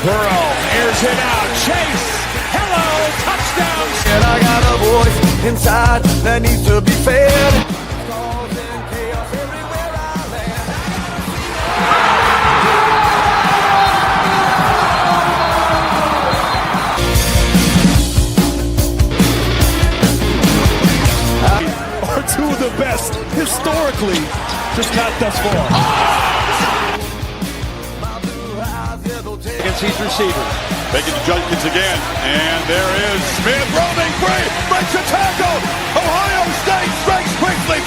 Burrow airs it out. Chase. Hello. Touchdown. And I got a voice inside that needs to be fed. Are two of the best historically, just not thus far. Against these receivers. Making the Junkins again, and there is Smith roaming free, breaks a tackle. Ohio State strikes quickly.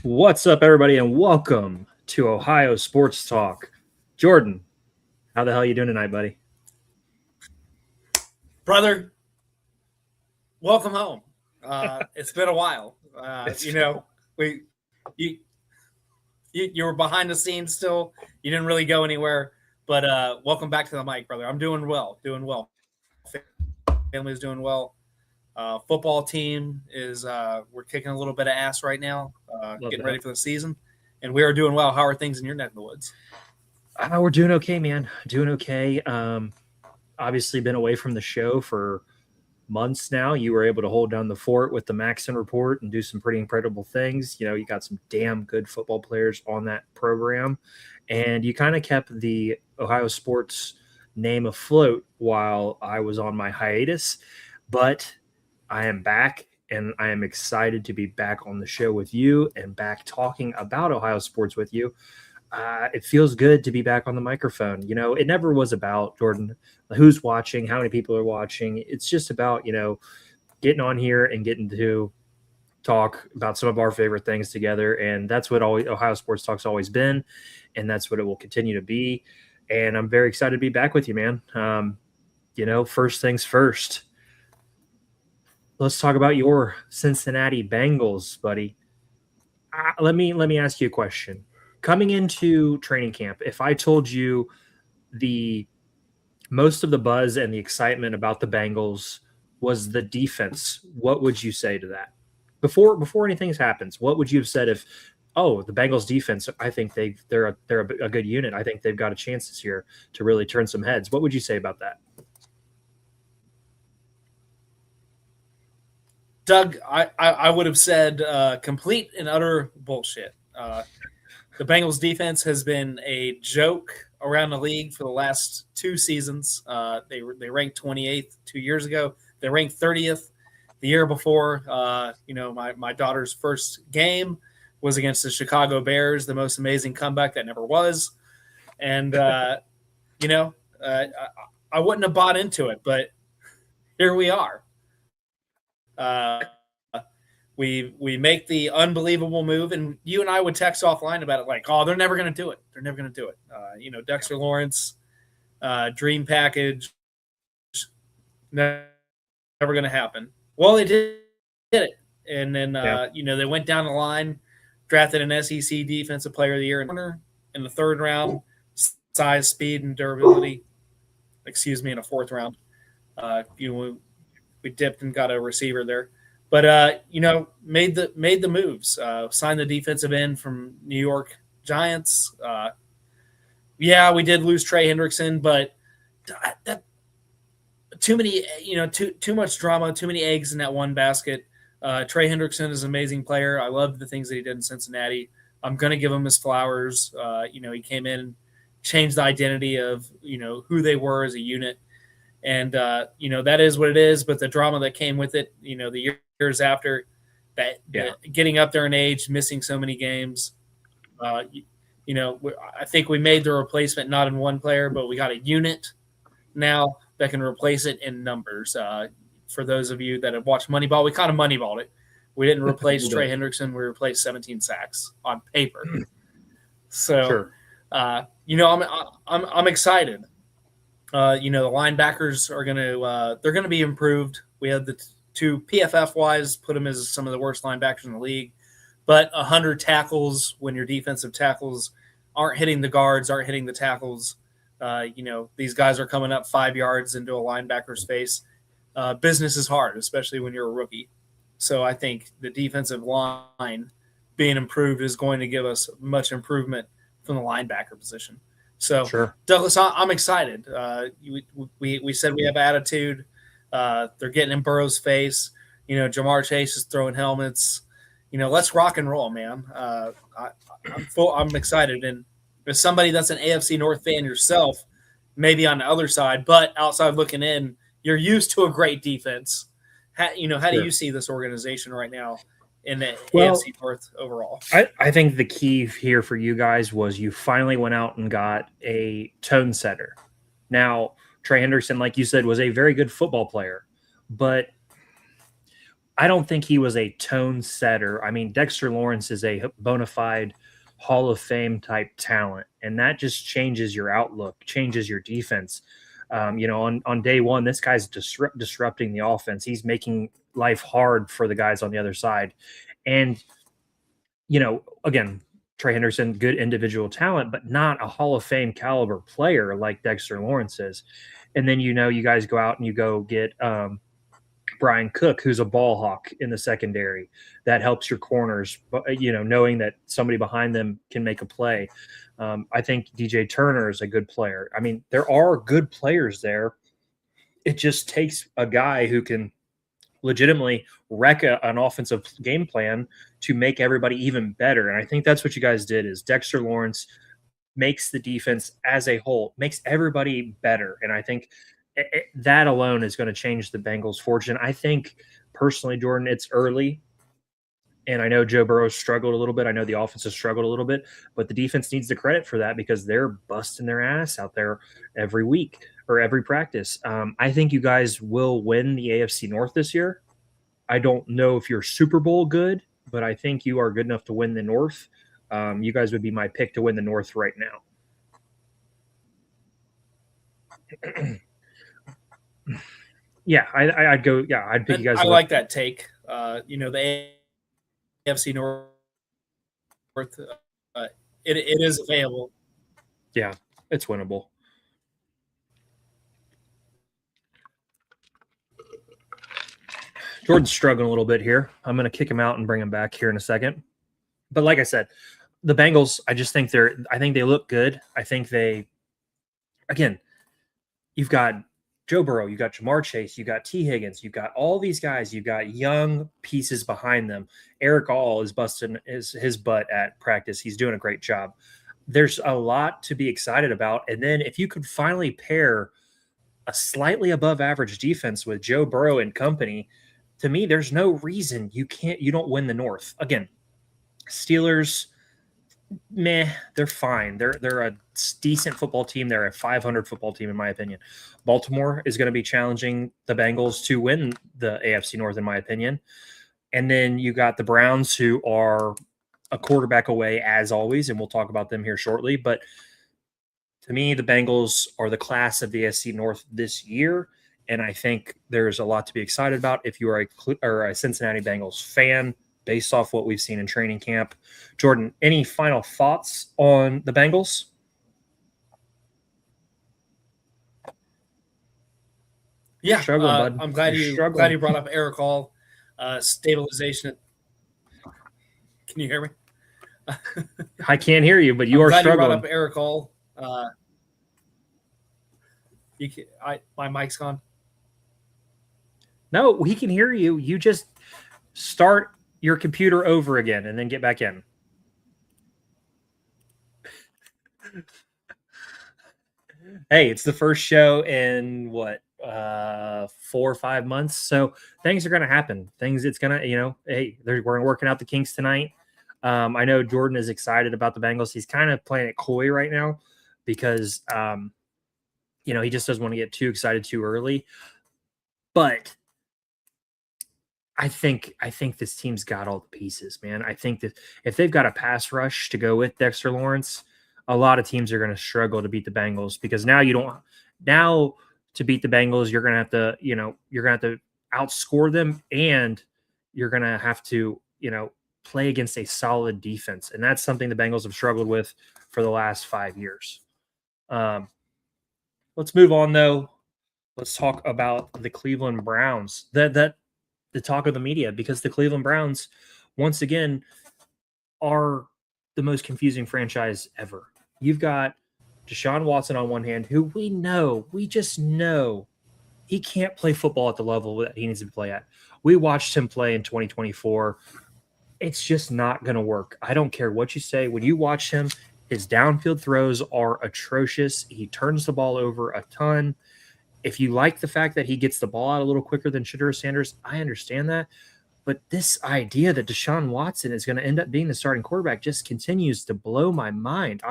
What's up, everybody, and welcome to Ohio Sports Talk. Jordan, how the hell are you doing tonight, buddy? Brother, welcome home. It's been a while. You were behind the scenes still. You didn't really go anywhere, but welcome back to the mic, brother. I'm doing well. Family's doing well. Football team is we're kicking a little bit of ass right now, getting ready for the season, and we are doing well. How are things in your neck of the woods? We're doing okay, man. Doing okay. Obviously been away from the show for months now. You were able to hold down the fort with the Maxon Report and do some pretty incredible things. You know, you got some damn good football players on that program, and you kind of kept the Ohio sports name afloat while I was on my hiatus. But I am back, and I am excited to be back on the show with you and back talking about Ohio sports with you. It feels good to be back on the microphone. You know, it never was about, Jordan, who's watching, how many people are watching. It's just about, getting on here and getting to talk about some of our favorite things together. And that's what Ohio Sports Talk's always been. And that's what it will continue to be. And I'm very excited to be back with you, man. First things first. Let's talk about your Cincinnati Bengals, buddy. Let me ask you a question. Coming into training camp, if I told you most of the buzz and the excitement about the Bengals was the defense, what would you say to that? Before anything happens, what would you have said if, the Bengals defense, I think they're a good unit. I think they've got a chance this year to really turn some heads. What would you say about that? Doug, I would have said complete and utter bullshit. The Bengals defense has been a joke around the league for the last two seasons. They ranked 28th 2 years ago. They ranked 30th the year before. My daughter's first game was against the Chicago Bears, the most amazing comeback that never was. And, I wouldn't have bought into it, but here we are. We make the unbelievable move, and you and I would text offline about it like, they're never going to do it. They're never going to do it. Dexter Lawrence, dream package, never going to happen. Well, they did it. And then, they went down the line, drafted an SEC Defensive Player of the Year in the third round, size, speed, and durability. In a fourth round. We dipped and got a receiver there. But, made the moves, signed the defensive end from New York Giants. We did lose Trey Hendrickson, but that too many, too much drama, too many eggs in that one basket. Trey Hendrickson is an amazing player. I love the things that he did in Cincinnati. I'm going to give him his flowers. He came in and changed the identity of, who they were as a unit. And, that is what it is. But the drama that came with it, the years after that, getting up there in age, missing so many games, I think we made the replacement not in one player, but we got a unit now that can replace it in numbers. For those of you that have watched Moneyball, we kind of Moneyballed it. We didn't replace Trey Hendrickson. We replaced 17 sacks on paper. So, sure. I'm excited. The linebackers are they're going to be improved. We had the two PFF wise put them as some of the worst linebackers in the league, but 100 tackles when your defensive tackles aren't hitting the guards, aren't hitting the tackles. These guys are coming up 5 yards into a linebacker's face. Business is hard, especially when you're a rookie. So I think the defensive line being improved is going to give us much improvement from the linebacker position. So, Sure. Douglas, I'm excited. We said we have attitude. They're getting in Burrow's face. Jamar Chase is throwing helmets. Let's rock and roll, man. I'm excited. And as somebody that's an AFC North fan yourself, maybe on the other side, but outside looking in, you're used to a great defense. How do you see this organization right now in the AFC North overall? I think the key here for you guys was you finally went out and got a tone setter. Now, Trey Hendrickson, like you said, was a very good football player, but I don't think he was a tone setter. I mean, Dexter Lawrence is a bona fide Hall of Fame type talent, and that just changes your outlook, changes your defense. On day one, this guy's disrupting the offense. He's making life hard for the guys on the other side. And, again, Trey Hendrickson, good individual talent, but not a Hall of Fame caliber player like Dexter Lawrence is. And then, you guys go out and you go get Brian Cook, who's a ball hawk in the secondary. That helps your corners, knowing that somebody behind them can make a play. I think DJ Turner is a good player. I mean, there are good players there. It just takes a guy who can legitimately wreck an offensive game plan to make everybody even better. And I think that's what you guys did is Dexter Lawrence makes the defense as a whole, makes everybody better. And I think that alone is going to change the Bengals' fortune. I think personally, Jordan, it's early. And I know Joe Burrow struggled a little bit. I know the offense has struggled a little bit, but the defense needs the credit for that because they're busting their ass out there every week or every practice. I think you guys will win the AFC North this year. I don't know if you're Super Bowl good, but I think you are good enough to win the North. You guys would be my pick to win the North right now. Yeah, I'd go. Yeah, I'd pick you guys. I like that take. The AFC North, it is available. Yeah, it's winnable. Jordan's struggling a little bit here. I'm going to kick him out and bring him back here in a second. But like I said, the Bengals, I just think I think they look good. I think you've got Joe Burrow, you got Jamar Chase, you got T. Higgins, you've got all these guys, you've got young pieces behind them. Eric All is busting his butt at practice. He's doing a great job. There's a lot to be excited about. And then if you could finally pair a slightly above average defense with Joe Burrow and company, to me, there's no reason you don't win the North. Again, Steelers, they're fine. They're a decent football team. They're a 500 football team, in my opinion. Baltimore is going to be challenging the Bengals to win the AFC North, in my opinion. And then you got the Browns, who are a quarterback away, as always, and we'll talk about them here shortly. But to me, the Bengals are the class of the AFC North this year, and I think there's a lot to be excited about if you are a Cincinnati Bengals fan, based off what we've seen in training camp. Jordan, any final thoughts on the Bengals? Yeah, bud. I'm glad you brought up Eric Hall, stabilization. Can you hear me? I can't hear you, but you are struggling. You brought up Eric Hall. My mic's gone. No, he can hear you. You just start your computer over again and then get back in. Hey, it's the first show in 4 or 5 months. So things are going to happen. It's going to, we're working out the kinks tonight. I know Jordan is excited about the Bengals. He's kind of playing it coy right now because, he just doesn't want to get too excited too early. But I think this team's got all the pieces, man. I think that if they've got a pass rush to go with Dexter Lawrence, a lot of teams are going to struggle to beat the Bengals because now to beat the Bengals, you're going to have to outscore them, and you're going to have to, play against a solid defense. And that's something the Bengals have struggled with for the last 5 years. Let's move on though. Let's talk about the Cleveland Browns. The talk of the media, because the Cleveland Browns, once again, are the most confusing franchise ever. You've got Deshaun Watson on one hand, who we just know he can't play football at the level that he needs to play at. We watched him play in 2024. It's just not going to work. I don't care what you say. When you watch him, his downfield throws are atrocious. He turns the ball over a ton. If you like the fact that he gets the ball out a little quicker than Shedeur Sanders, I understand that. But this idea that Deshaun Watson is going to end up being the starting quarterback just continues to blow my mind.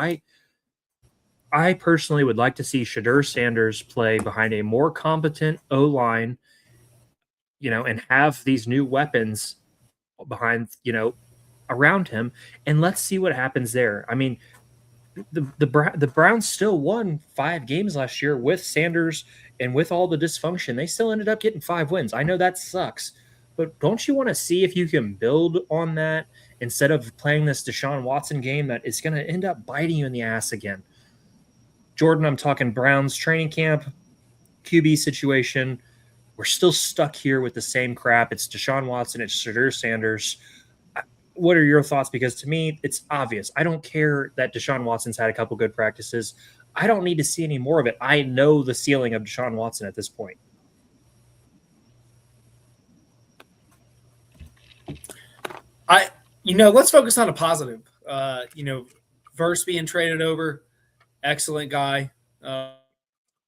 I personally would like to see Shedeur Sanders play behind a more competent O-line, and have these new weapons behind, around him, and let's see what happens there. I mean, the Browns still won 5 games last year with Sanders, and with all the dysfunction, they still ended up getting 5 wins. I know that sucks, but don't you want to see if you can build on that instead of playing this Deshaun Watson game that is going to end up biting you in the ass again? Jordan, I'm talking Browns training camp, QB situation. We're still stuck here with the same crap. It's Deshaun Watson, it's Shedeur Sanders. What are your thoughts? Because to me, it's obvious. I don't care that Deshaun Watson's had a couple good practices. I don't need to see any more of it. I know the ceiling of Deshaun Watson at this point. Let's focus on a positive. Verse being traded over, excellent guy,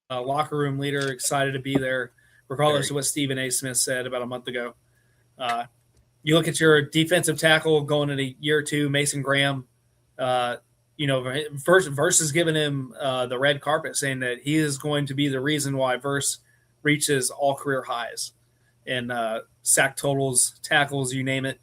locker room leader, excited to be there, regardless of what Stephen A. Smith said about a month ago. You look at your defensive tackle going into year 2, Mason Graham. Verse is giving him the red carpet, saying that he is going to be the reason why Verse reaches all career highs in sack totals, tackles, you name it.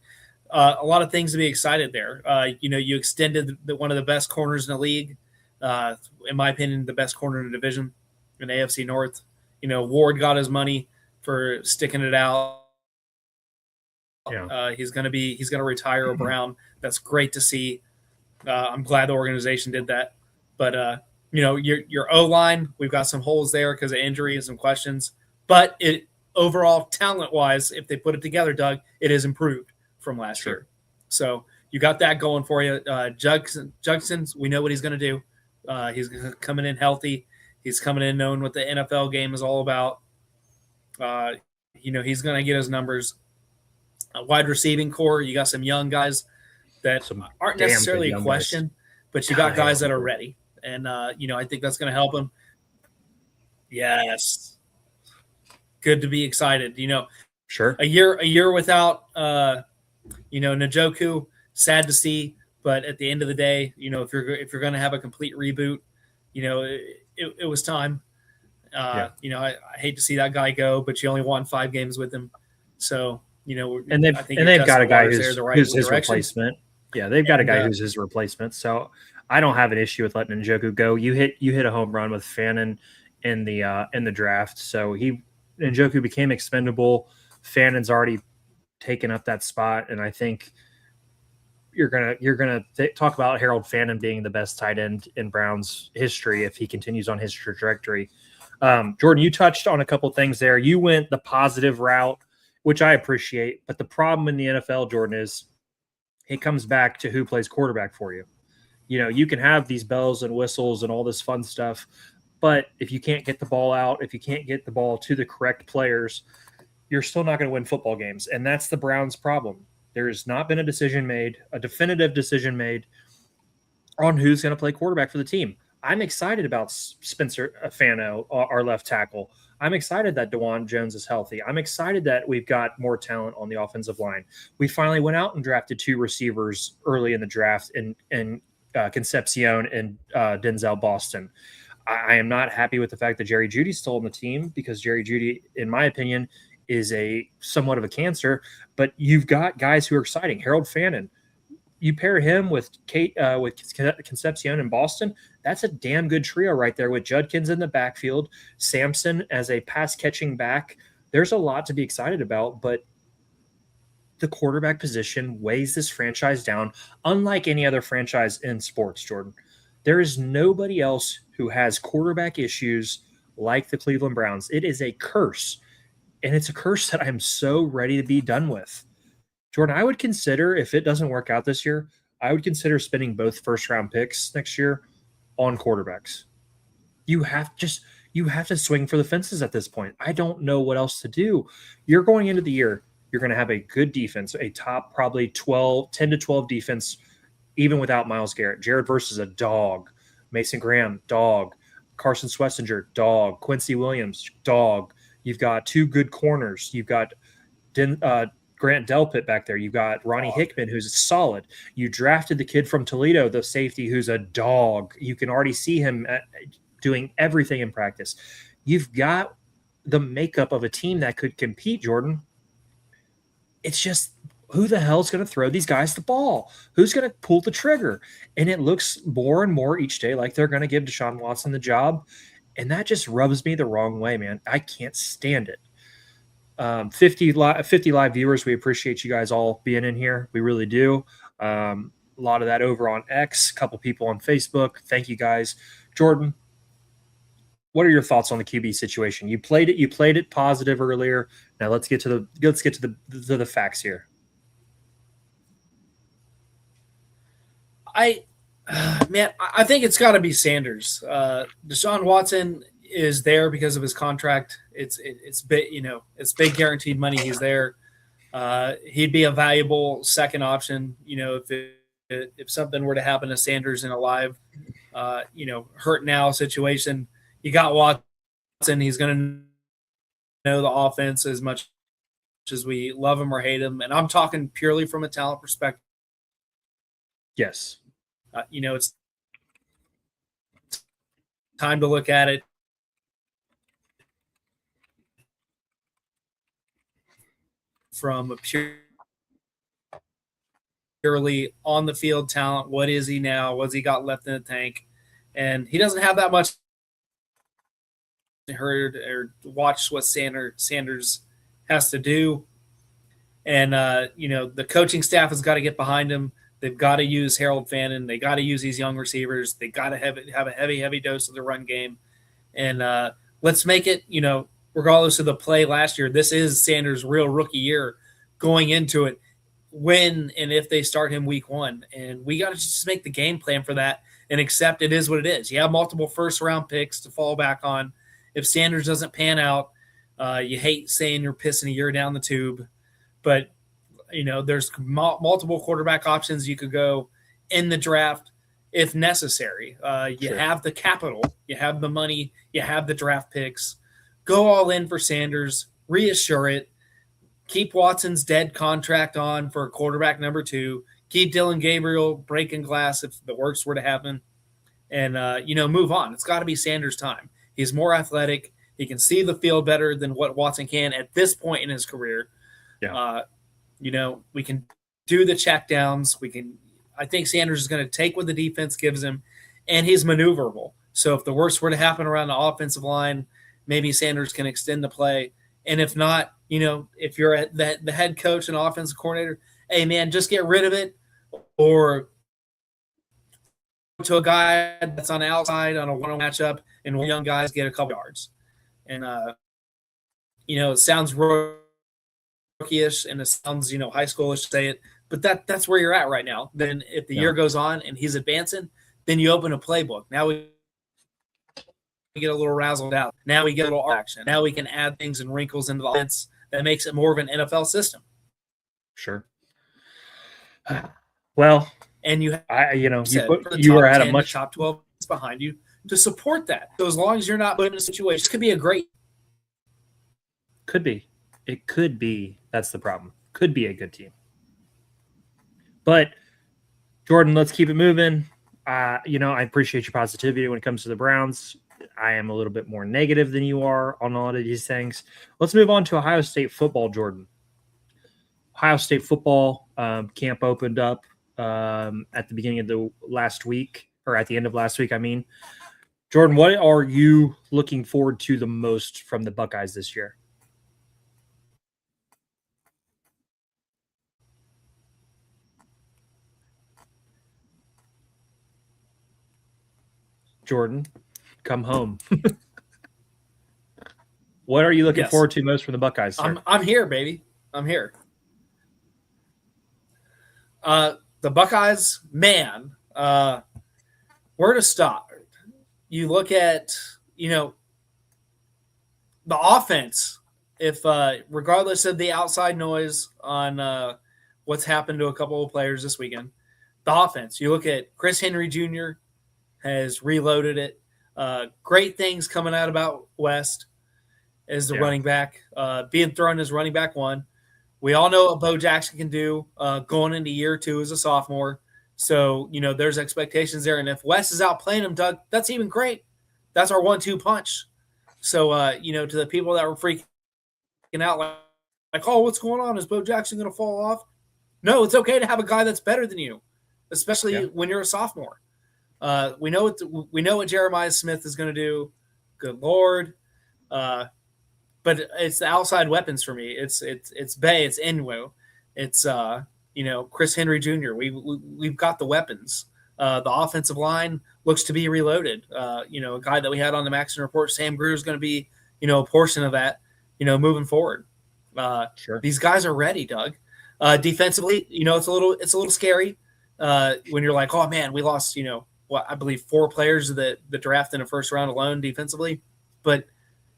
A lot of things to be excited there. You extended one of the best corners in the league. In my opinion, the best corner in the division in AFC North. Ward got his money for sticking it out. Yeah. He's going to retire Brown. That's great to see. I'm glad the organization did that. But your O-line, we've got some holes there because of injury and some questions. But overall, talent-wise, if they put it together, Doug, it is improved from last year. So you got that going for you. Judson, we know what he's going to do. He's coming in healthy. He's coming in knowing what the NFL game is all about. He's going to get his numbers. A wide receiving core, you got some young guys that aren't necessarily a question, but you got guys that are ready. And, I think that's going to help him. Yes. Good to be excited. Sure. A year without, Njoku, sad to see. But at the end of the day, if you're going to have a complete reboot, it was time. I hate to see that guy go, but you only won 5 games with him. So, and they've got a guy who's his replacement. Yeah, they've got a guy who's his replacement. So I don't have an issue with letting Njoku go. You hit a home run with Fannin in the draft. So Njoku became expendable. Fannin's already taken up that spot, and I think you're gonna talk about Harold Fannin being the best tight end in Browns history if he continues on his trajectory. Jordan, you touched on a couple things there. You went the positive route, which I appreciate, but the problem in the NFL, Jordan, is it comes back to who plays quarterback for you. You can have these bells and whistles and all this fun stuff, but if you can't get the ball out, if you can't get the ball to the correct players, you're still not going to win football games. And that's the Browns' problem. There has not been a definitive decision made on who's going to play quarterback for the team. I'm excited about Spencer Fano, our left tackle. I'm excited that DeJuan Jones is healthy. I'm excited that we've got more talent on the offensive line. We finally went out and drafted 2 receivers early in the draft in Concepcion and Denzel Boston. I am not happy with the fact that Jerry Jeudy's still on the team because Jerry Jeudy, in my opinion, is somewhat of a cancer. But you've got guys who are exciting. Harold Fannin. You pair him with Concepcion and Boston, that's a damn good trio right there with Judkins in the backfield, Sampson as a pass-catching back. There's a lot to be excited about, but the quarterback position weighs this franchise down, unlike any other franchise in sports, Jordan. There is nobody else who has quarterback issues like the Cleveland Browns. It is a curse, and it's a curse that I'm so ready to be done with. Jordan, I would consider, if it doesn't work out this year, I would consider spending both first-round picks next year on quarterbacks. You have to swing for the fences at this point. I don't know what else to do. You're going into the year, you're going to have a good defense, a top probably 10 to 12 defense, even without Myles Garrett. Jared Verse is a dog. Mason Graham, dog. Carson Swessinger, dog. Quincy Williams, dog. You've got two good corners. You've got Grant Delpit back there. You've got Ronnie Hickman, who's solid. You drafted the kid from Toledo, the safety, who's a dog. You can already see him doing everything in practice. You've got the makeup of a team that could compete, Jordan. It's just, who the hell's going to throw these guys the ball? Who's going to pull the trigger? And it looks more and more each day like they're going to give Deshaun Watson the job. And that just rubs me the wrong way, man. I can't stand it. 50 live viewers. We appreciate you guys all being in here. We really do. A lot of that over on X, a couple people on Facebook. Thank you guys. Jordan, what are your thoughts on the QB situation? You played it positive earlier. Now let's get to the facts here. I think it's got to be Sanders. Deshaun Watson is there because of his contract. It's big guaranteed money. He's there. He'd be a valuable second option. If something were to happen to Sanders in a live, hurt now situation, you got Watson. He's going to know the offense as much as we love him or hate him. And I'm talking purely from a talent perspective. Yes. It's time to look at it. From a purely on the field talent. What is he now? What's he got left in the tank? And he doesn't have that much. Heard or watched what Sanders has to do. And, the coaching staff has got to get behind him. They've got to use Harold Fannin. They got to use these young receivers. They got to have a heavy dose of the run game. And let's make it, regardless of the play last year, this is Sanders' real rookie year going into it. When and if they start him week 1. And we got to just make the game plan for that and accept it is what it is. You have multiple first-round picks to fall back on. If Sanders doesn't pan out, you hate saying you're pissing a year down the tube. But, there's multiple quarterback options you could go in the draft if necessary. You have the capital. You have the money. You have the draft picks. Go all in for Sanders. Reassure it. Keep Watson's dead contract on for quarterback number 2. Keep Dylan Gabriel breaking glass if the worst were to happen. And, move on. It's got to be Sanders' time. He's more athletic. He can see the field better than what Watson can at this point in his career. Yeah. We can do the checkdowns. I think Sanders is going to take what the defense gives him, and he's maneuverable. So if the worst were to happen around the offensive line, maybe Sanders can extend the play. And if not, if you're the head coach and offensive coordinator, hey, man, just get rid of it or to a guy that's on the outside on a one-on-one matchup and one young guys get a couple yards. And, it sounds rookie-ish and it sounds, high schoolish to say it, but that's where you're at right now. Then if the year goes on and he's advancing, then you open a playbook. Now we get a little razzled out. Now we get a little action. Now we can add things and wrinkles into the offense that makes it more of an NFL system. Sure. Well, and you are at a much top 12 behind you to support that. So as long as you're not put in a situation, this could be a great. Could be. It could be. That's the problem. Could be a good team. But Jordan, let's keep it moving. I appreciate your positivity when it comes to the Browns. I am a little bit more negative than you are on a lot of these things. Let's move on to Ohio State football, Jordan. Ohio State football camp opened up at the beginning of the last week, or at the end of last week, I mean. Jordan, what are you looking forward to the most from the Buckeyes this year? Jordan, come home. What are you looking forward to most from the Buckeyes, sir? I'm here, baby. I'm here. the Buckeyes, man, where to stop? You look at, the offense, if regardless of the outside noise on what's happened to a couple of players this weekend, the offense, you look at Chris Henry Jr. has reloaded it. Great things coming out about West as the running back, being thrown as running back one. We all know what Bo Jackson can do going into year 2 as a sophomore. So, there's expectations there. And if West is out playing him, Doug, that's even great. That's our 1-2 punch. So, to the people that were freaking out like, oh, what's going on? Is Bo Jackson going to fall off? No, it's okay to have a guy that's better than you, especially when you're a sophomore. We know what Jeremiah Smith is going to do. Good Lord. But it's the outside weapons for me. It's Bay, it's Enwo, it's Chris Henry Jr. We've got the weapons. The offensive line looks to be reloaded. A guy that we had on the Maxon report, Sam Greer, is going to be a portion of that. moving forward. Sure. These guys are ready, Doug. Defensively, it's a little scary when you're like, oh man, we lost, I believe 4 players that the draft in the first round alone defensively, but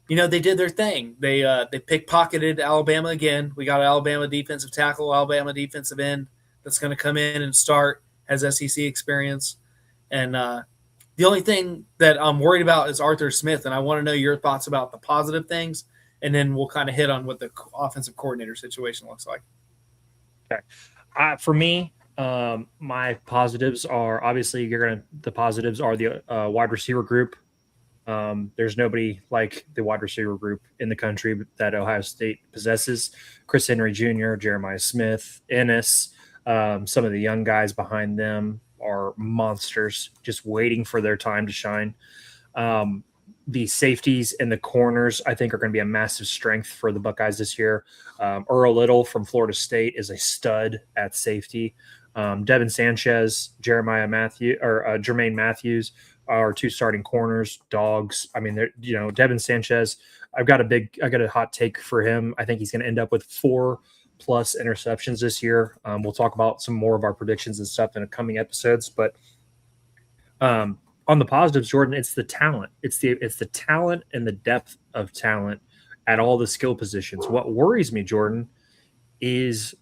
they did their thing. They pickpocketed Alabama again. We got Alabama defensive tackle, Alabama defensive end that's going to come in and start, has SEC experience. And the only thing that I'm worried about is Arthur Smith, and I want to know your thoughts about the positive things, and then we'll kind of hit on what the offensive coordinator situation looks like. Okay. For me, my positives are obviously the positives are the wide receiver group. There's nobody like the wide receiver group in the country that Ohio State possesses. Chris Henry Jr., Jeremiah Smith, Ennis, some of the young guys behind them are monsters, just waiting for their time to shine. The safeties and the corners, I think, are going to be a massive strength for the Buckeyes this year. Earl Little from Florida State is a stud at safety. Devin Sanchez, Jeremiah Jermaine Matthews are 2 starting corners, dogs. I mean, Devin Sanchez, I got a hot take for him. I think he's going to end up with 4+ interceptions this year. We'll talk about some more of our predictions and stuff in the coming episodes, but on the positives, Jordan, it's the talent. It's the talent and the depth of talent at all the skill positions. What worries me, Jordan, is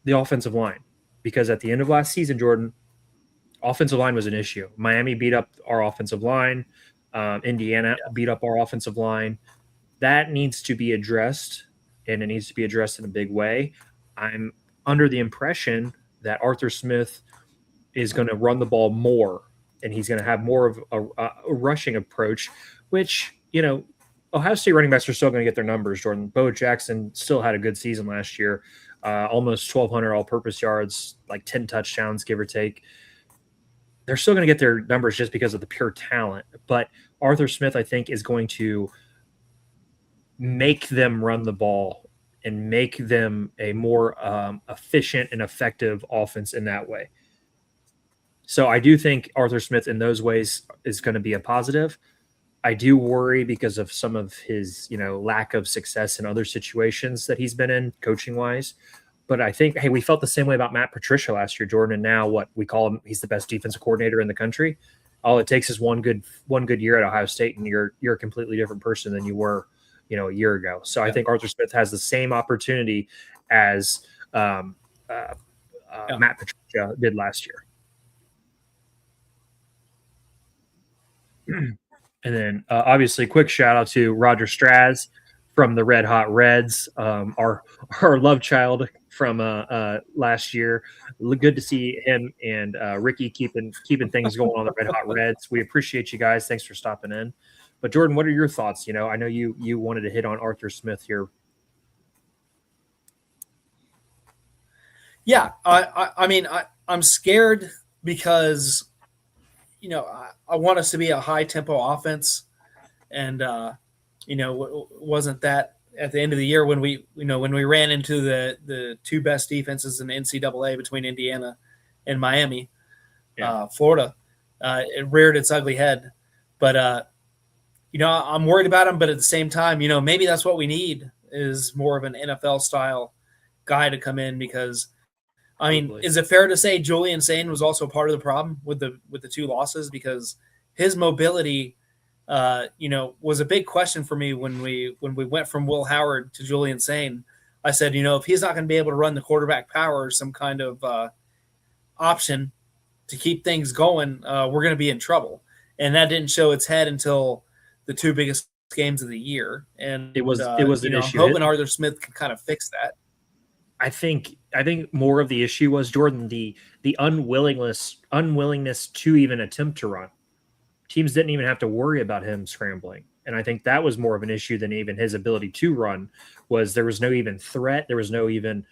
the offensive line, because at the end of last season, Jordan, offensive line was an issue. Miami beat up our offensive line. Indiana beat up our offensive line. That needs to be addressed, and it needs to be addressed in a big way. I'm under the impression that Arthur Smith is going to run the ball more, and he's going to have more of a rushing approach, which, Ohio State running backs are still going to get their numbers, Jordan. Bo Jackson still had a good season last year, almost 1,200 all-purpose yards, like 10 touchdowns, give or take. They're still going to get their numbers just because of the pure talent. But Arthur Smith, I think, is going to make them run the ball and make them a more efficient and effective offense in that way. So I do think Arthur Smith in those ways is going to be a positive. I do worry because of some of his, lack of success in other situations that he's been in coaching-wise. But I think, we felt the same way about Matt Patricia last year, Jordan, and now what we call him, he's the best defensive coordinator in the country. All it takes is one good year at Ohio State, and you're a completely different person than you were, a year ago. So I think Arthur Smith has the same opportunity as Matt Patricia did last year. And then obviously quick shout out to Roger Straz from the Red Hot Reds, our love child from last year. Good to see him and Ricky keeping things going on the Red Hot Reds. We appreciate you guys. Thanks for stopping in. But Jordan, what are your thoughts? I know you wanted to hit on Arthur Smith here. Yeah, I'm scared because I want us to be a high tempo offense, and wasn't that at the end of the year when we ran into the 2 best defenses in the NCAA between Indiana and Miami, Florida, it reared its ugly head. But I'm worried about him, but at the same time, maybe that's what we need is more of an NFL style guy to come in, because I mean, is it fair to say Julian Sain was also part of the problem with the 2 losses, because his mobility, was a big question for me when we went from Will Howard to Julian Sain. I said, if he's not going to be able to run the quarterback power or some kind of option to keep things going, we're going to be in trouble. And that didn't show its head until the 2 biggest games of the year. And it was an issue. I'm hoping Arthur Smith can kind of fix that. I think more of the issue was, Jordan, the unwillingness to even attempt to run. Teams didn't even have to worry about him scrambling. And I think that was more of an issue than even his ability to run. Was there was no even threat. There was no even,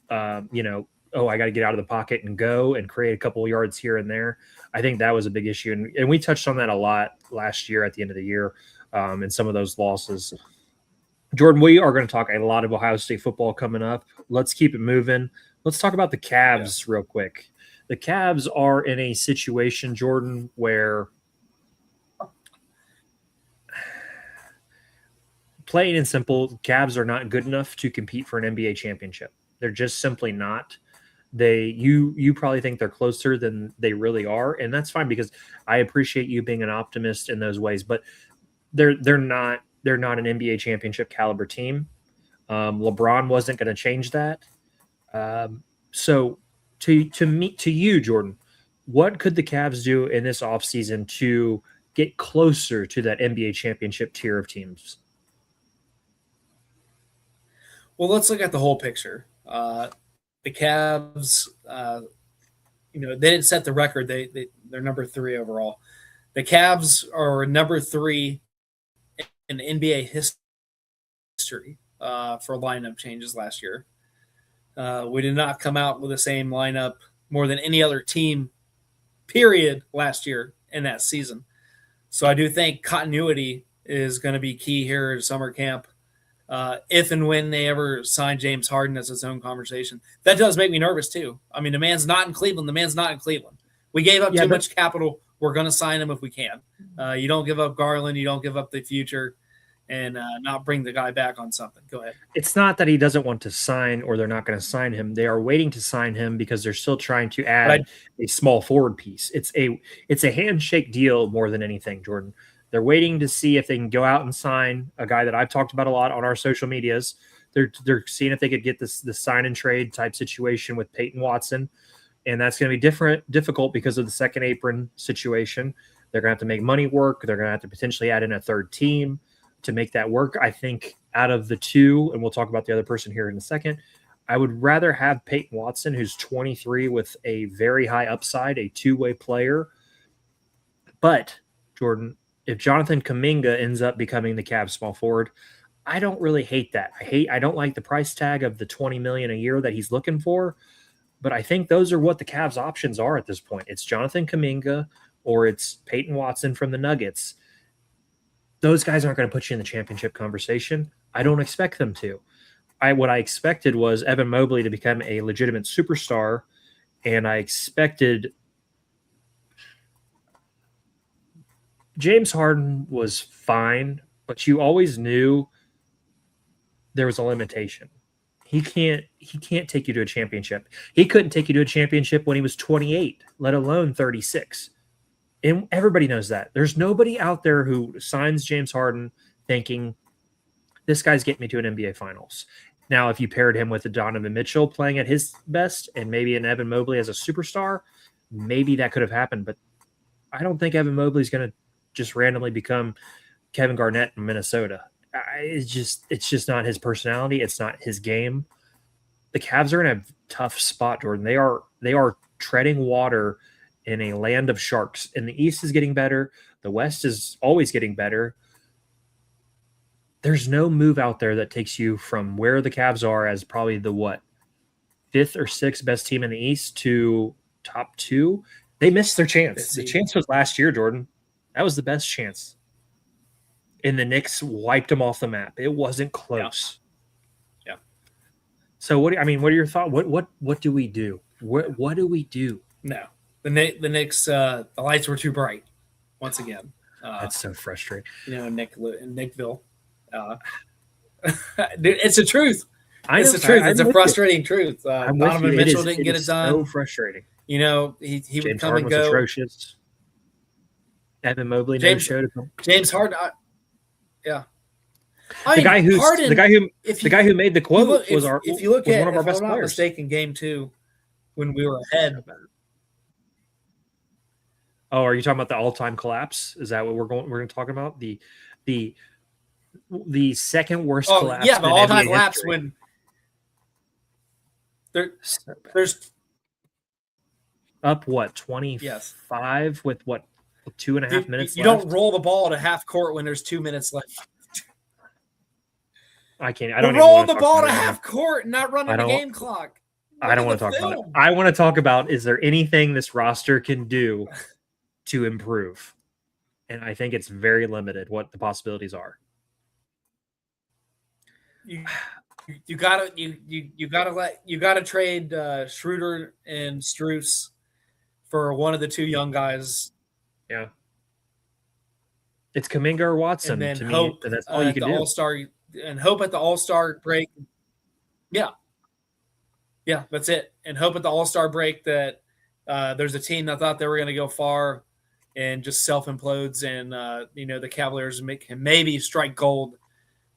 I got to get out of the pocket and go and create a couple of yards here and there. I think that was a big issue. And we touched on that a lot last year at the end of the year in some of those losses. Jordan, we are going to talk a lot of Ohio State football coming up. Let's keep it moving. Let's talk about the Cavs real quick. The Cavs are in a situation, Jordan, where plain and simple, Cavs are not good enough to compete for an NBA championship. They're just simply not. You probably think they're closer than they really are, and that's fine, because I appreciate you being an optimist in those ways, but they're not an NBA championship caliber team. LeBron wasn't going to change that. So to you, Jordan, what could the Cavs do in this offseason to get closer to that NBA championship tier of teams? Well, let's look at the whole picture. The Cavs, they didn't set the record. They're number 3 overall. The Cavs are number 3 in NBA history for lineup changes last year. We did not come out with the same lineup more than any other team, period, last year in that season. So I do think continuity is going to be key here at summer camp. If and when they ever sign James Harden, as its own conversation. That does make me nervous too. I mean, the man's not in Cleveland. We gave up too much capital. We're going to sign him if we can. You don't give up Garland. You don't give up the future and not bring the guy back on something. Go ahead. It's not that he doesn't want to sign or they're not going to sign him. They are waiting to sign him because they're still trying to add a small forward piece. It's a handshake deal more than anything, Jordan. They're waiting to see if they can go out and sign a guy that I've talked about a lot on our social medias. They're seeing if they could get this sign and trade type situation with Peyton Watson, and that's going to be difficult because of the second apron situation. They're going to have to make money work. They're going to have to potentially add in a third team to make that work. I think out of the two, and we'll talk about the other person here in a second, I would rather have Peyton Watson, who's 23 with a very high upside, a two-way player. But, Jordan, if Jonathan Kuminga ends up becoming the Cavs small forward, I don't really hate that. I don't like the price tag of the $20 million a year that he's looking for, but I think those are what the Cavs options are at this point. It's Jonathan Kuminga or it's Peyton Watson from the Nuggets. Those guys aren't going to put you in the championship conversation. I don't expect them to. What I expected was Evan Mobley to become a legitimate superstar, and I expected James Harden was fine, but you always knew there was a limitation. He can't take you to a championship. He couldn't take you to a championship when he was 28, let alone 36. And everybody knows that. There's nobody out there who signs James Harden thinking this guy's getting me to an NBA Finals. Now, if you paired him with a Donovan Mitchell playing at his best and maybe an Evan Mobley as a superstar, maybe that could have happened. But I don't think Evan Mobley's going to just randomly become Kevin Garnett in Minnesota. It's just not his personality. It's not his game. The Cavs are in a tough spot, Jordan. They are treading water in a land of sharks. And the East is getting better. The West is always getting better. There's no move out there that takes you from where the Cavs are as probably the fifth or sixth best team in the East to top 2. They missed their chance. The chance was last year, Jordan. That was the best chance. And the Knicks wiped them off the map. It wasn't close. Yeah. So what are your thoughts? What do we do? What do we do? No. The Knicks the lights were too bright once again. That's so frustrating. In Nickville. Dude, it's the truth. It's the truth. It's a frustrating truth. Donovan Mitchell didn't get it done. So frustrating. You know, he would come and was go. Atrocious. Evan Mobley never showed up. James Harden, yeah. The guy who made the quote was one of our best players. Not mistaken, game 2 when we were ahead. Oh, are you talking about the all-time collapse? Is that what we're going to talk about? The second worst collapse. Yeah, the all-time collapse when there's up 25 with 2.5 minutes you left. don't roll the ball to half court when there's 2 minutes left. I can't. We're rolling the ball to half court and not running the game clock. I don't want to talk about it. I want to talk about, is there anything this roster can do to improve? And I think it's very limited what the possibilities are. You gotta trade Schroeder and Strus for one of the two young guys. Yeah, it's Kuminga or Watson, and then to hope me, and that's all you can do. All-Star, and hope at the All-Star break. Yeah, that's it. And hope at the All-Star break that there's a team that thought they were going to go far and just self-implodes, and the Cavaliers can maybe strike gold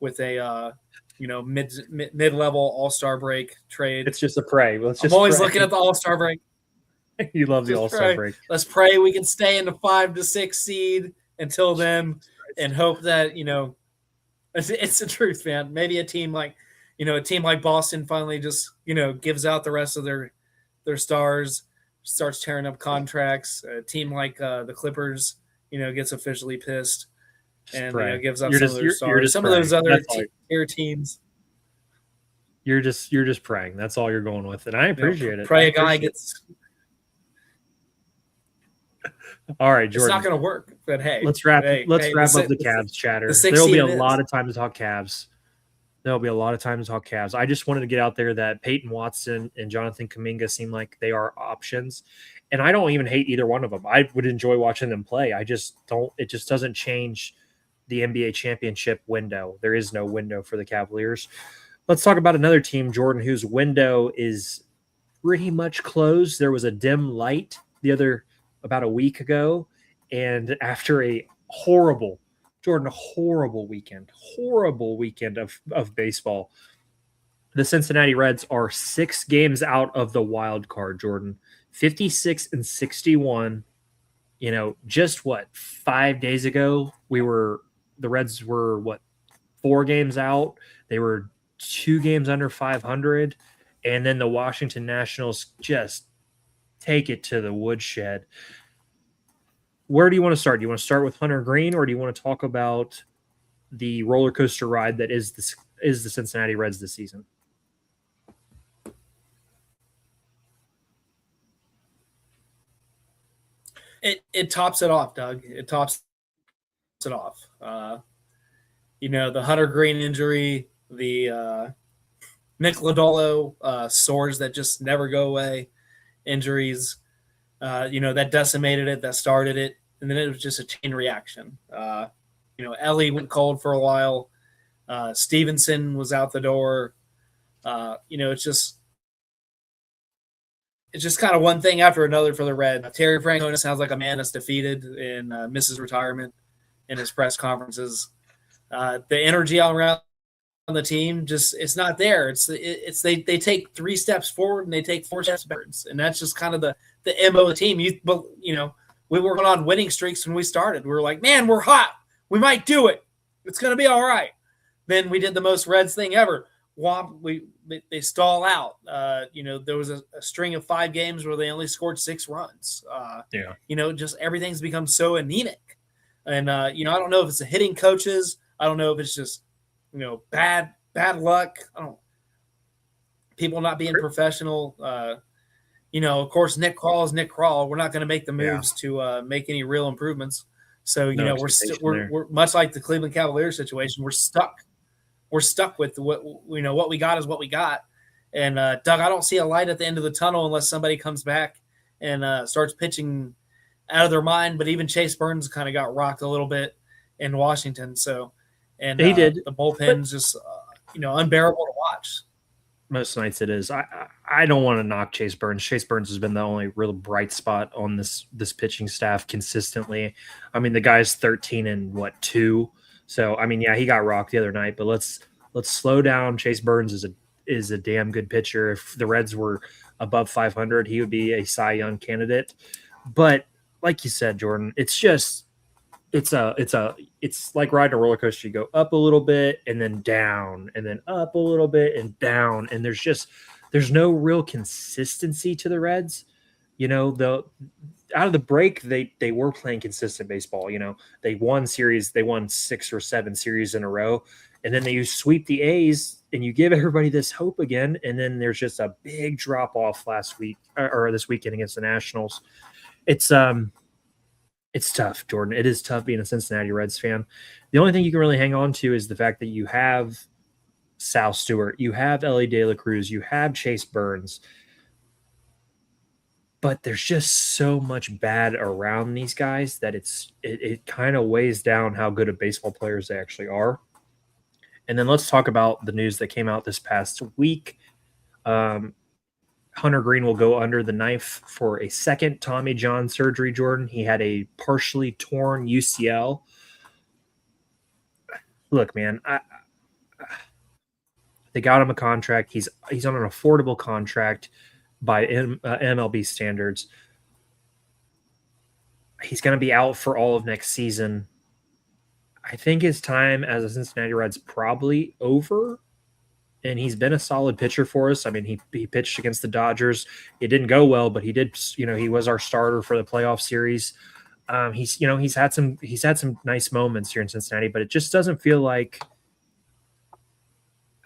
with a mid-level All-Star break trade. It's just a pray. I'm always looking at the All-Star break. You love the All-Star break. Let's pray we can stay in the 5 to 6 seed until then, and hope that it's the truth, man. Maybe a team like Boston finally just gives out the rest of their stars, starts tearing up contracts. A team like the Clippers, gets officially pissed and gives up some of their stars. Some of those other tier teams. You're just praying. That's all you're going with, and I appreciate it. Pray a guy gets. All right, Jordan. It's not going to work, but hey, let's wrap up the Cavs chatter. There'll be a lot of time to talk Cavs. I just wanted to get out there that Peyton Watson and Jonathan Kuminga seem like they are options, and I don't even hate either one of them. I would enjoy watching them play. I just don't. It just doesn't change the NBA championship window. There is no window for the Cavaliers. Let's talk about another team, Jordan, whose window is pretty much closed. There was a dim light about a week ago, and after a horrible weekend of baseball, the Cincinnati Reds are 6 games out of the wild card, Jordan. 56-61. Just 5 days ago the Reds were 4 games out. They were 2 games under 500, and then the Washington Nationals just take it to the woodshed. Where do you want to start? Do you want to start with Hunter Green, or do you want to talk about the roller coaster ride that is the Cincinnati Reds this season? It tops it off, Doug. It tops it off. The Hunter Green injury, the Nick Lodolo sores that just never go away, injuries, that decimated it, that started it, and then it was just a chain reaction. Ellie went cold for a while. Stevenson was out the door. It's just kind of one thing after another for the Red. Terry Francona sounds like a man that's defeated and misses retirement in his press conferences. The energy all around the team, it's not there. They take 3 steps forward and they take 4 steps backwards, and that's just kind of the MO of the team. We were on winning streaks when we started. We were like, man, we're hot. We might do it. It's going to be all right. Then we did the most Reds thing ever. They stall out. There was a string of 5 games where they only scored 6 runs. Just everything's become so anemic. And, I don't know if it's the hitting coaches. I don't know if it's just, bad luck. People not being professional. Of course, Nick Krall is Nick Krall. We're not going to make the moves to make any real improvements. So, we're much like the Cleveland Cavaliers situation. We're stuck. We're stuck with what we got is what we got. And Doug, I don't see a light at the end of the tunnel unless somebody comes back and starts pitching out of their mind. But even Chase Burns kind of got rocked a little bit in Washington. So, and he did. The bullpen's just unbearable to watch. Most nights it is. I don't want to knock Chase Burns. Chase Burns has been the only real bright spot on this pitching staff consistently. I mean, the guy's 13 and 2. So I mean, yeah, he got rocked the other night, but let's slow down. Chase Burns is a damn good pitcher. If the Reds were above 500, he would be a Cy Young candidate. But like you said, Jordan, it's like riding a roller coaster. You go up a little bit and then down and then up a little bit and down. And there's no real consistency to the Reds. You know, out of the break, they were playing consistent baseball. You know, they won 6 or 7 series in a row. And then you sweep the A's and you give everybody this hope again. And then there's just a big drop off last week or this weekend against the Nationals. It's tough, Jordan. It is tough being a Cincinnati Reds fan. The only thing you can really hang on to is the fact that you have Sal Stewart, you have Ellie De La Cruz, you have Chase Burns. But there's just so much bad around these guys that it kind of weighs down how good of baseball players they actually are. And then let's talk about the news that came out this past week. Hunter Green will go under the knife for a second Tommy John surgery, Jordan. He had a partially torn UCL. Look, man, they got him a contract. He's on an affordable contract by MLB standards. He's going to be out for all of next season. I think his time as a Cincinnati Red's probably over. And he's been a solid pitcher for us. I mean, he pitched against the Dodgers. It didn't go well, but he did. You know, he was our starter for the playoff series. He's had some nice moments here in Cincinnati, but it just doesn't feel like.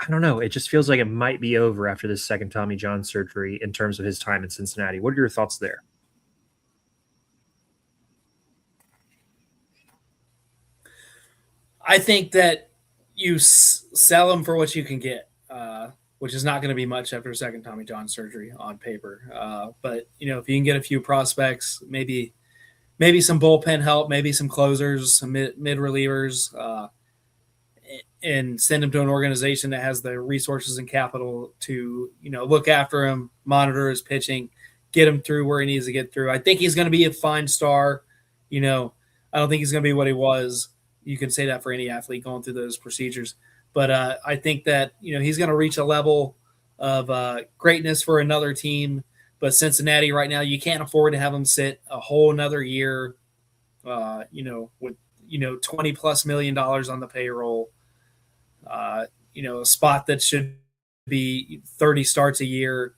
I don't know. It just feels like it might be over after this second Tommy John surgery in terms of his time in Cincinnati. What are your thoughts there? I think that you sell him for what you can get. Which is not going to be much after a second Tommy John surgery on paper. But, you know, if you can get a few prospects, maybe some bullpen help, maybe some closers, some mid relievers, and send him to an organization that has the resources and capital to, you know, look after him, monitor his pitching, get him through where he needs to get through. I think he's going to be a fine star. You know, I don't think he's going to be what he was. You can say that for any athlete going through those procedures. But I think that, you know, he's going to reach a level of greatness for another team. But Cincinnati right now, you can't afford to have him sit a whole another year, you know, with, you know, $20+ million on the payroll, you know, a spot that should be 30 starts a year.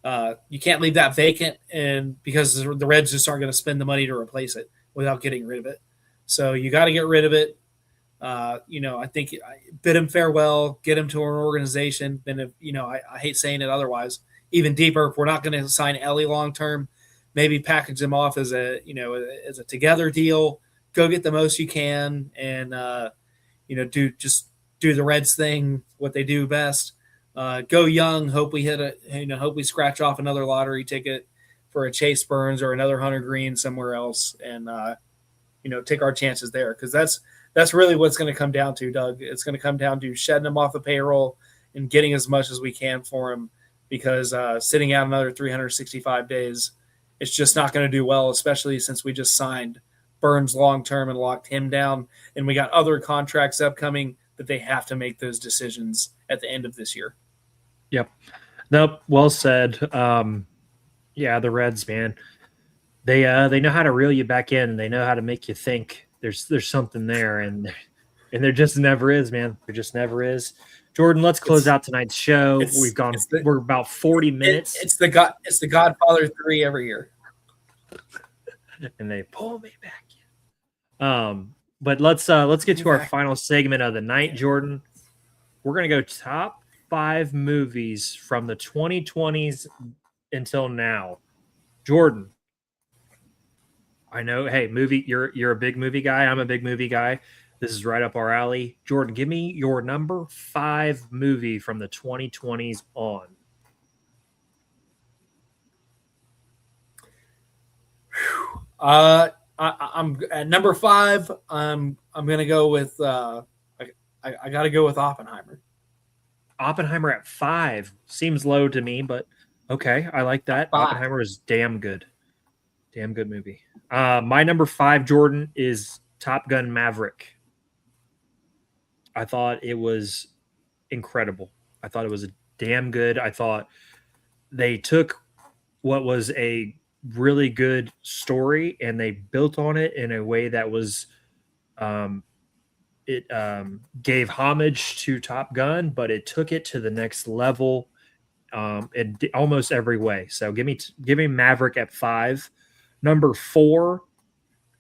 You can't leave that vacant, and because the Reds just aren't going to spend the money to replace it without getting rid of it. So you got to get rid of it. You know, I think bid him farewell, get him to an organization. Then, if, you know, I hate saying it otherwise, even deeper, if we're not going to sign Ellie long-term, maybe package him off as a together deal, go get the most you can. And, you know, do the Reds thing, what they do best, go young. Hope we hope we scratch off another lottery ticket for a Chase Burns or another Hunter Green somewhere else. And, you know, take our chances there. Cause that's really what's going to come down to, Doug. It's going to come down to shedding him off the payroll and getting as much as we can for him, because sitting out another 365 days, it's just not going to do well, especially since we just signed Burns long-term and locked him down. And we got other contracts upcoming that they have to make those decisions at the end of this year. Yep. Nope. Well said. Yeah, the Reds, man, they know how to reel you back in. They know how to make you think there's something there, and there just never is, man. There just never is. Jordan, let's close out tonight's show. We're about 40 minutes. It's the Godfather 3 every year. And they pull me back in. But let's get to our final segment of the night, Jordan. We're gonna go top 5 movies from the 2020s until now. Jordan, I know, hey, movie, you're a big movie guy. I'm a big movie guy. This is right up our alley. Jordan, give me your number 5 movie from the 2020s on. I'm at number 5. I'm gonna go with I got to go with Oppenheimer. Oppenheimer at 5 seems low to me, but okay, I like that. 5. Oppenheimer is damn good. Damn good movie. My number 5, Jordan, is Top Gun Maverick. I thought it was incredible. I thought it was damn good. I thought they took what was a really good story and they built on it in a way that was it gave homage to Top Gun, but it took it to the next level in almost every way. So give me Maverick at 5. Number 4,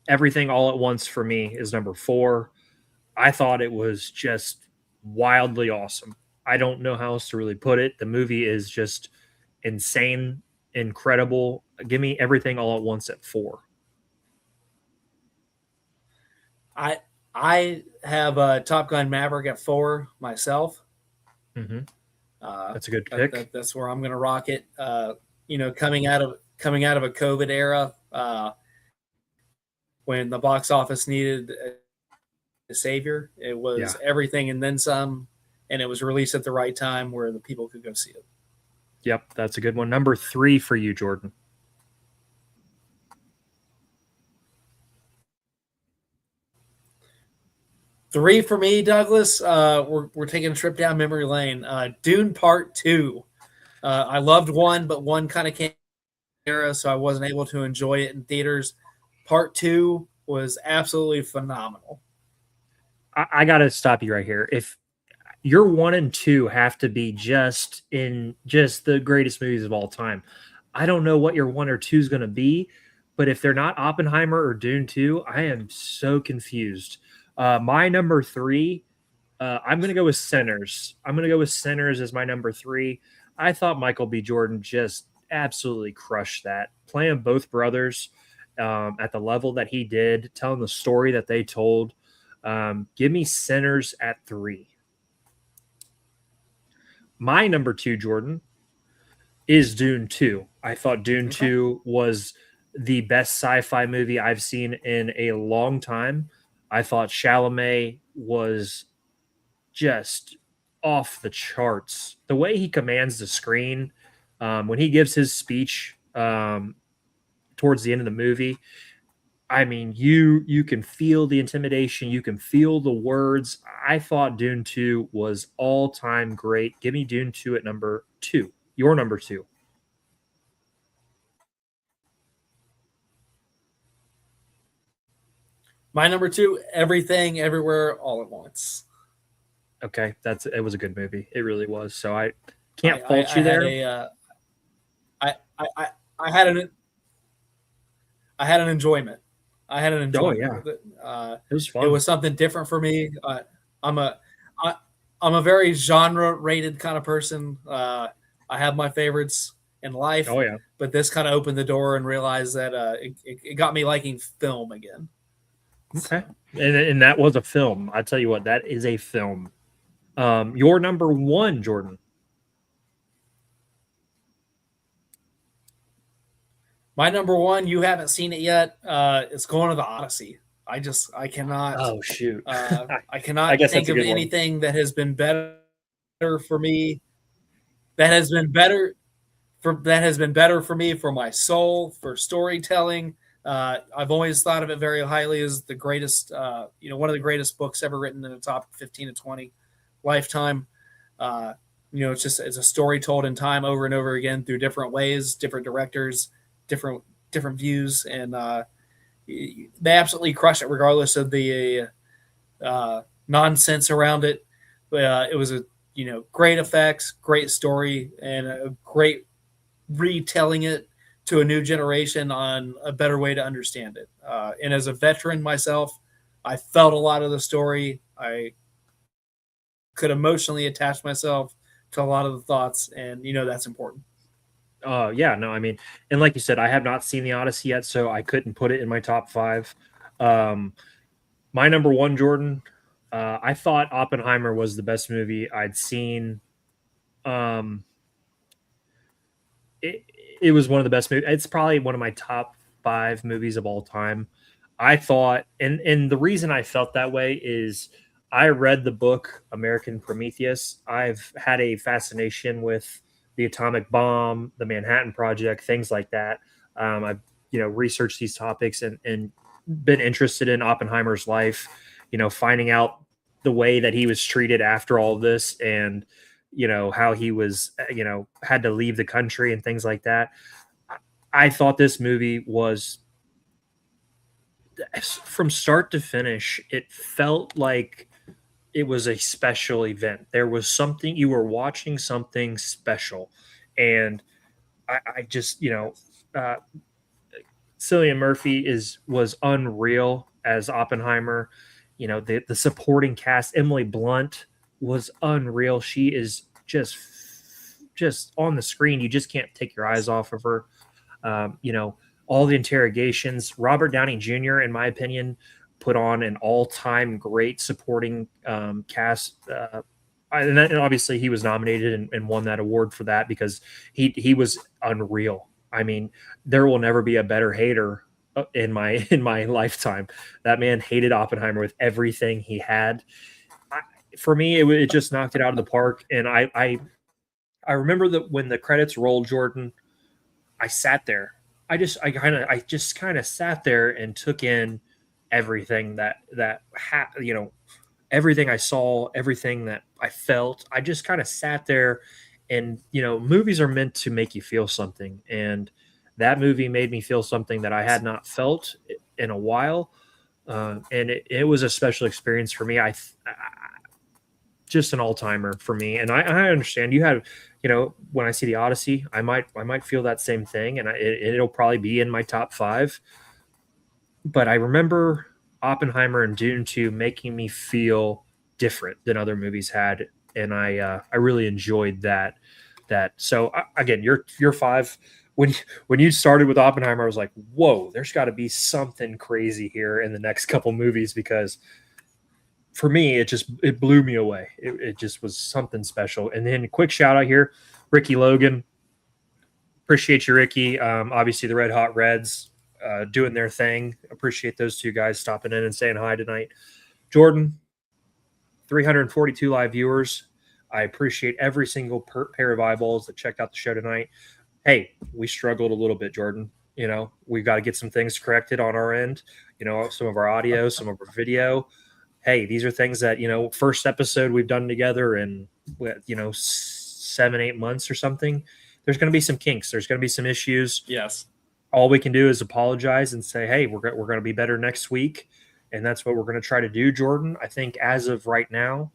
Everything All at Once for me is number 4. I thought it was just wildly awesome. I don't know how else to really put it. The movie is just insane, incredible. Give me Everything All at Once at 4. I have Top Gun Maverick at 4 myself. Mm-hmm. That's a good pick. That's where I'm going to rock it. Coming out of a COVID era, when the box office needed a savior, it was everything and then some, and it was released at the right time where the people could go see it. Yep, that's a good one. Number 3 for you, Jordan. Three for me, Douglas. We're taking a trip down memory lane. Dune Part 2. I loved 1, but 1 kind of came era, so I wasn't able to enjoy it in theaters. Part 2 was absolutely phenomenal. I got to stop you right here. If your 1 and 2 have to be just the greatest movies of all time, I don't know what your 1 or 2 is going to be, but if they're not Oppenheimer or Dune 2, I am so confused. My number 3, I'm going to go with Sinners. I'm going to go with Sinners as my number 3. I thought Michael B. Jordan just absolutely crushed that. Playing both brothers at the level that he did, telling the story that they told. Give me Sinners at 3. My number 2, Jordan, is Dune 2. I thought Dune 2 was the best sci-fi movie I've seen in a long time. I thought Chalamet was just off the charts. The way he commands the screen when he gives his speech towards the end of the movie, I mean, you can feel the intimidation. You can feel the words. I thought Dune 2 was all-time great. Give me Dune 2 at number 2. Your number 2. My number 2, Everything, Everywhere, All at Once. Okay, it was a good movie. It really was. So I can't fault you there. I had an enjoyment. I had an enjoyment. Oh yeah, it was fun. It was something different for me. I'm a very genre rated kind of person. I have my favorites in life. Oh yeah, but this kind of opened the door and realized that it got me liking film again. Okay, and that was a film. I tell you what, that is a film. Your number 1, Jordan. My number 1, you haven't seen it yet. It's going to the Odyssey. I cannot. Oh shoot! I cannot think of anything that has been better for me. That has been better for me, for my soul, for storytelling. I've always thought of it very highly as the greatest, one of the greatest books ever written in the top 15 to 20 lifetime. It's a story told in time over and over again through different ways, different directors, different views, and they absolutely crush it regardless of the nonsense around it. It was great effects, great story, and a great retelling it to a new generation on a better way to understand it. And as a veteran myself, I felt a lot of the story. I could emotionally attach myself to a lot of the thoughts, and that's important. Yeah, no, I mean, and like you said, I have not seen the Odyssey yet, so I couldn't put it in my top 5. My number 1, Jordan, I thought Oppenheimer was the best movie I'd seen. It was one of the best movies. It's probably one of my top 5 movies of all time. I thought, and the reason I felt that way is I read the book American Prometheus. I've had a fascination with the atomic bomb, the Manhattan Project, things like that. I've researched these topics and been interested in Oppenheimer's life. Finding out the way that he was treated after all this, and how he was had to leave the country and things like that. I thought this movie was, from start to finish, it felt like it was a special event. There was something, you were watching something special. And I just, Cillian Murphy was unreal as Oppenheimer. The supporting cast, Emily Blunt was unreal. She is just on the screen. You just can't take your eyes off of her. All the interrogations. Robert Downey Jr., in my opinion, put on an all-time great supporting cast. And obviously he was nominated and won that award for that because he was unreal. I mean, there will never be a better hater in my lifetime. That man hated Oppenheimer with everything he had. For me, it just knocked it out of the park. And I remember that when the credits rolled, Jordan, I sat there. I just kind of sat there and took in everything everything I saw, everything that I felt. I just kind of sat there, and movies are meant to make you feel something, and that movie made me feel something that I had not felt in a while, and it was a special experience for me. I just an all-timer for me, and I understand you have. When I see the Odyssey, I might feel that same thing, and it'll probably be in my top 5. But I remember Oppenheimer and Dune 2 making me feel different than other movies had, and I really enjoyed that. So again, your 5. When you started with Oppenheimer, I was like, whoa, there's got to be something crazy here in the next couple movies, because for me, it blew me away. It just was something special. And then quick shout out here, Ricky Logan. Appreciate you, Ricky. Obviously the Red Hot Reds doing their thing. Appreciate those two guys stopping in and saying hi tonight. Jordan, 342 live viewers. I appreciate every single pair of eyeballs that checked out the show tonight. Hey, we struggled a little bit, Jordan. We've got to get some things corrected on our end. Some of our audio, some of our video. Hey, these are things that, first episode we've done together in, 7-8 months or something. There's going to be some kinks. There's going to be some issues. Yes. All we can do is apologize and say, hey, we're going to be better next week. And that's what we're going to try to do, Jordan. I think as of right now,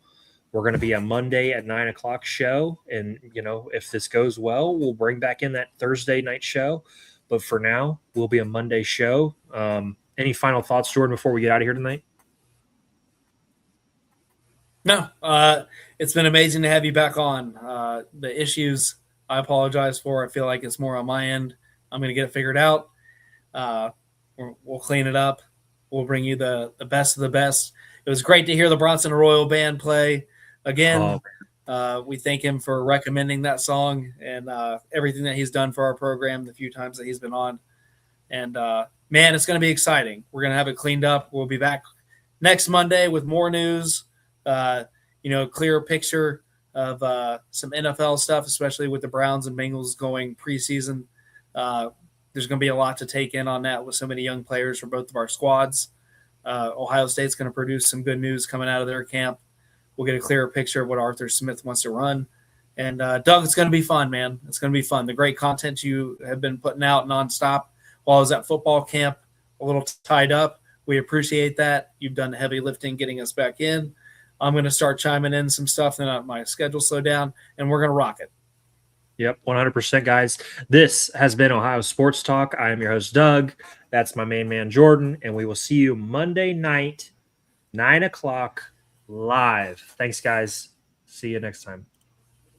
we're going to be a Monday at 9:00 show. And, if this goes well, we'll bring back in that Thursday night show. But for now, we'll be a Monday show. Any final thoughts, Jordan, before we get out of here tonight? No, it's been amazing to have you back on. The issues I apologize for. I feel like it's more on my end. I'm going to get it figured out. We'll clean it up. We'll bring you the best of the best. It was great to hear the Bronson Royal Band play again. We thank him for recommending that song and everything that he's done for our program the few times that he's been on. And, man, it's going to be exciting. We're going to have it cleaned up. We'll be back next Monday with more news. Clearer picture of some NFL stuff, especially with the Browns and Bengals going preseason. There's going to be a lot to take in on that with so many young players for both of our squads. Ohio State's going to produce some good news coming out of their camp. We'll get a clearer picture of what Arthur Smith wants to run. And, Doug, it's going to be fun, man. It's going to be fun. The great content you have been putting out nonstop while I was at football camp, a little tied up. We appreciate that. You've done the heavy lifting getting us back in. I'm going to start chiming in some stuff, then my schedule slow down, and we're going to rock it. Yep, 100%, guys. This has been Ohio Sports Talk. I am your host, Doug. That's my main man, Jordan, and we will see you Monday night, 9:00 live. Thanks, guys. See you next time.